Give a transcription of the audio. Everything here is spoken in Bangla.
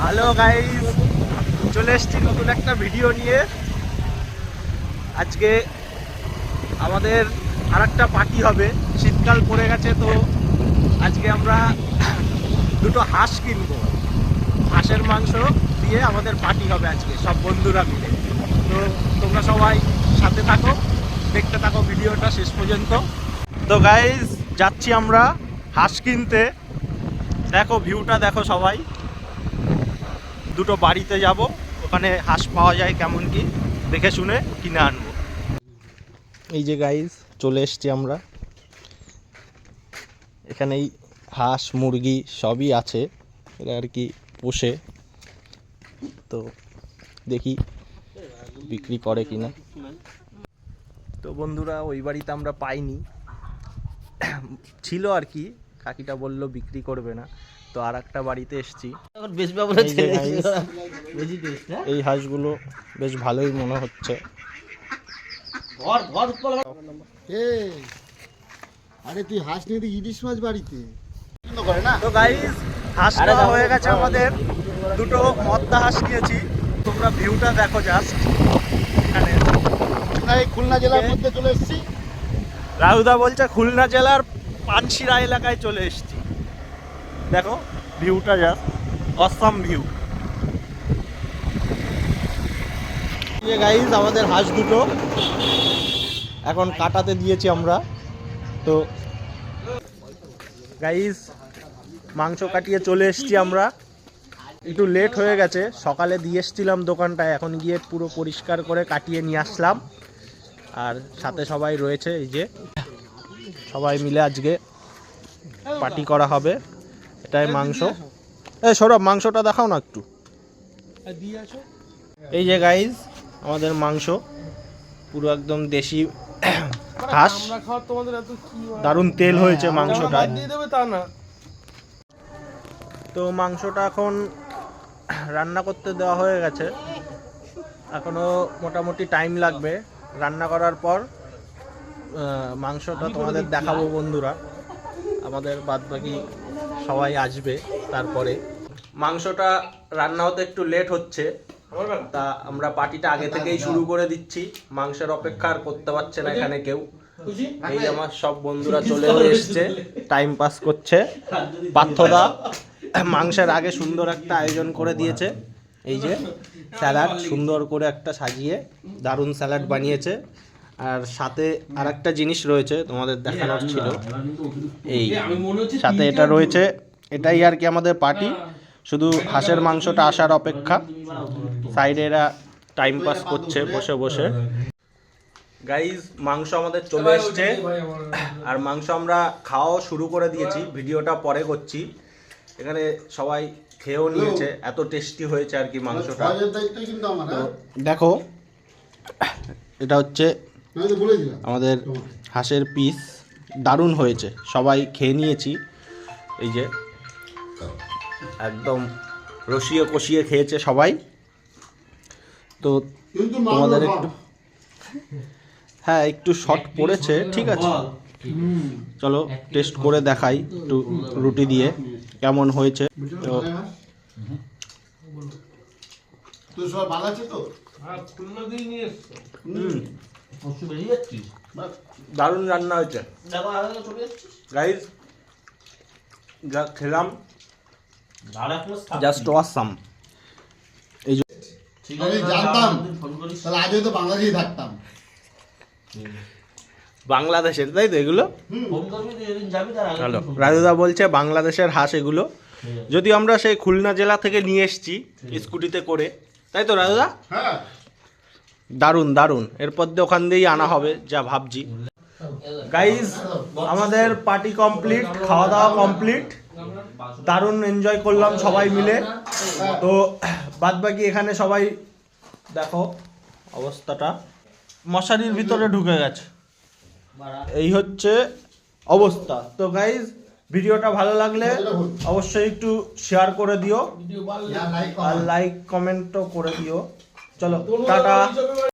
হ্যালো গাইস, চলে এসেছি নতুন একটা ভিডিও নিয়ে। আজকে আমাদের আরেকটা পার্টি হবে। শীতকাল পড়ে গেছে, তো আজকে আমরা দুটো হাঁস কিনবো। হাঁসের মাংস দিয়ে আমাদের পার্টি হবে আজকে সব বন্ধুরা মিলে। তো তোমরা সবাই সাথে থাকো, দেখতে থাকো ভিডিওটা শেষ পর্যন্ত। তো গাইস, যাচ্ছি আমরা হাঁস কিনতে। দেখো ভিউটা দেখো সবাই। দুটো বাড়িতে যাব, ওখানে হাঁস পাওয়া যায় কেমন কি দেখে শুনে কিনে আনবো। এই যে গাইস, চলে এসছি আমরা। এখানেই হাঁস মুরগি সবই আছে, এরা আর কি পোষে। তো দেখি বিক্রি করে কিনা। তো বন্ধুরা, ওই বাড়িতে আমরা পাইনি, ছিল আর কি। কাকিটা বললো বিক্রি করবে না, তো আর একটা বাড়িতে এসছি। এই হাঁসগুলো বেশ ভালোই মনে হচ্ছে। আরে তুই হাঁস নিয়ে ইলিশ মাছ বাড়িতে তো গাইস, হাঁস নেওয়া হয়ে গেছে আমাদের। দুটো মদ্দা হাঁস নিয়েছি। তোমরা ভিউটা দেখো জাস্ট। এখানে আমরা এই খুলনা জেলার মধ্যে চলে এসেছি। রাহুদা বলছে খুলনা জেলার পানশিরা এলাকায় চলে এসেছি। দেখো ভিউটা জাস্ট অসাম ভিউ। এই গাইস, আমাদের হাঁস দুটো এখন কাটাতে দিয়েছি আমরা। তো গাইস, মাংস কাটিয়ে চলে এসেছি আমরা। একটু লেট হয়ে গেছে, সকালে দিয়ে এসেছিলাম দোকানটায়, এখন গিয়ে পুরো পরিষ্কার করে কাটিয়ে নিয়ে আসলাম। আর সাথে সবাই রয়েছে, এই যে সবাই মিলে আজকে পার্টি করা হবে। এটাই মাংস। এই সৌরভ, মাংসটা দেখাও না একটু। এই যে গাইস, আমাদের মাংস পুরো একদম দেশি হাঁস। দারুণ তেল হয়েছে মাংসটা। তো মাংসটা এখন রান্না করতে দেওয়া হয়ে গেছে। এখনো মোটামুটি টাইম লাগবে। রান্না করার পর মাংসটা তোমাদের দেখাবো বন্ধুরা। আমাদের বাদবাকি সবাই আসবে তারপরে। মাংসটা রান্না হতে একটু লেট হচ্ছে, তা আমরা পার্টিটা আগে থেকেই শুরু করে দিচ্ছি। মাংসের অপেক্ষা আর করতে পারছে না এখানে কেউ। এই আমার সব বন্ধুরা চলে এসছে, টাইম পাস করছে। পার্থদা মাংসের আগে সুন্দর একটা আয়োজন করে দিয়েছে। এই যে স্যালাড সুন্দর করে একটা সাজিয়ে দারুণ স্যালাড বানিয়েছে। আর সাথে আর একটা জিনিস রয়েছে তোমাদের দেখানোর ছিল, এই সাথে এটা রয়েছে। এটাই আর কি আমাদের পার্টি। শুধু হাঁসের মাংসটা আসার অপেক্ষা। সাইডে এরা টাইম পাস করছে বসে বসে। গাইজ, মাংস আমাদের চলে এসছে, আর মাংস আমরা খাওয়াও শুরু করে দিয়েছি। ভিডিওটা পরে করছি। এখানে সবাই খেয়েও নিয়েছে, এত টেস্টি হয়েছে আর কি মাংসটা। তো দেখো, এটা হচ্ছে আমাদের হাঁসের পিস। দারুণ হয়েছে, সবাই খেয়ে নিয়েছি। এই যে একদম রসিয়ে কষিয়ে খেয়েছে সবাই। তো তোমাদের একটু, হ্যাঁ একটু শর্ট পড়েছে, ঠিক আছে। চলো টেস্ট করে দেখাই একটু রুটি দিয়ে কেমন হয়েছে। তো দারুণ রান্না হয়েছে গাইস। যা খেলাম জাস্ট অসাম। এই যে আমি জানতাম তাহলে আজ হয়তো বাংলাদেশেই থাকতাম। বাংলাদেশের, তাই তো এগুলো। হ্যালো, রাজুদা বলছে বাংলাদেশের হাঁস এগুলো। যদি আমরা সেই খুলনা জেলা থেকে নিয়ে এসেছি স্কুটিতে করে, তাই তো রাজুদা। হ্যাঁ, দারুণ দারুণ। এরপর দিয়ে ওখান দিয়েই আনা হবে যা ভাবছি। গাইজ, আমাদের পার্টি কমপ্লিট, খাওয়া দাওয়া কমপ্লিট। দারুণ এনজয় করলাম সবাই মিলে। তো বাদবাকি এখানে সবাই দেখো অবস্থাটা, মশারির ভিতরে ঢুকে গেছে। এই হচ্ছে অবস্থা। তো গাইজ, ভিডিওটা ভালো লাগলে অবশ্যই একটু শেয়ার করে দিও, আর লাইক কমেন্টও করে দিও। চলো টাটা।